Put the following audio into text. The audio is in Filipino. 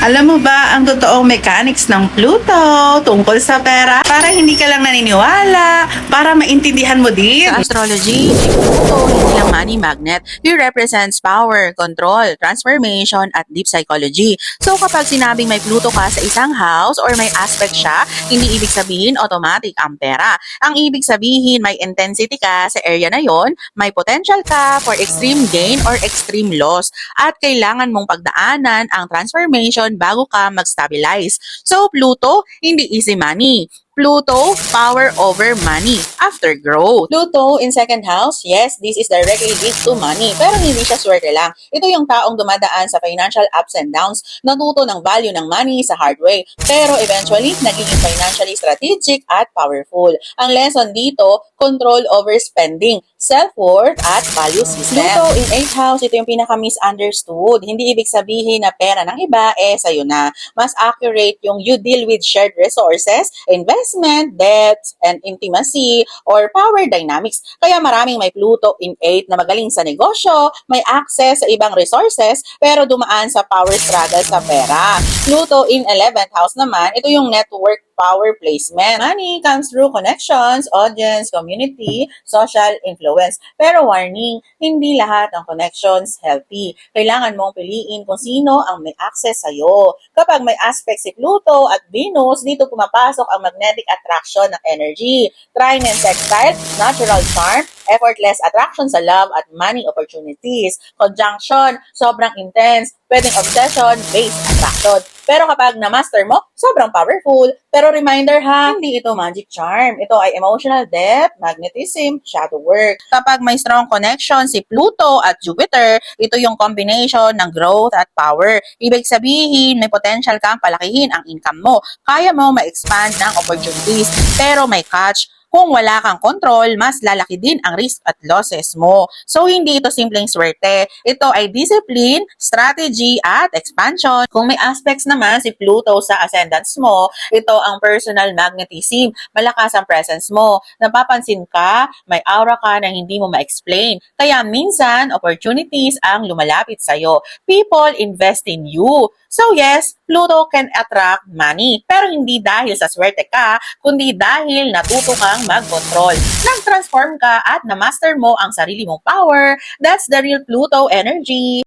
Alam mo ba ang totoong mechanics ng Pluto tungkol sa pera? Para hindi ka lang naniniwala, para maintindihan mo din. Sa astrology, si Pluto hindi lang money magnet. He represents power, control, transformation, at deep psychology. So kapag sinabing may Pluto ka sa isang house or may aspect siya, hindi ibig sabihin automatic ang pera. Ang ibig sabihin may intensity ka sa area na yon, may potential ka for extreme gain or extreme loss, at kailangan mong pagdaanan ang transformation bago ka mag-stabilize. So Pluto, hindi easy money. Pluto, power over money after growth. Pluto in second house, yes, this is directly linked to money. Pero hindi siya swerte lang. Ito yung taong dumadaan sa financial ups and downs, natuto ng value ng money sa hard way. Pero eventually, nagiging financially strategic at powerful. Ang lesson dito, control over spending, self-worth, at value system. Pluto in 8th house, ito yung pinaka-misunderstood. Hindi ibig sabihin na pera ng iba, sa'yo na. Mas accurate yung you deal with shared resources, investment, debts, and intimacy, or power dynamics. Kaya maraming may Pluto in 8 na magaling sa negosyo, may access sa ibang resources, pero dumaan sa power struggle sa pera. Pluto in 11th house naman, ito yung network power placement. Money comes through connections, audience, community, social influence. Pero warning, hindi lahat ng connections healthy. Kailangan mong piliin kung sino ang may access sa'yo. Kapag may aspect si Pluto at Venus, dito pumapasok ang magnetic attraction ng energy. Trine and sextile, natural charm, effortless attraction sa love at money opportunities. Conjunction, sobrang intense, pwedeng obsession-based attraction. Pero kapag na-master mo, sobrang powerful. Pero reminder ha, hindi ito magic charm. Ito ay emotional depth, magnetism, shadow work. Kapag may strong connection si Pluto at Jupiter, ito yung combination ng growth at power. Ibig sabihin, may potential kang palakihin ang income mo. Kaya mo ma-expand ng opportunities. Pero may catch, kung wala kang control, mas lalaki din ang risk at losses mo. So, hindi ito simpleng swerte. Ito ay discipline, strategy, at expansion. Kung may aspects naman si Pluto sa ascendants mo, ito ang personal magnetism. Malakas ang presence mo. Napapansin ka, may aura ka na hindi mo ma-explain. Kaya minsan, opportunities ang lumalapit sa'yo. People invest in you. So yes, Pluto can attract money. Pero hindi dahil sa swerte ka, kundi dahil natuto kang mag-control. Nag-transform ka at na-master mo ang sarili mong power. That's the real Pluto energy.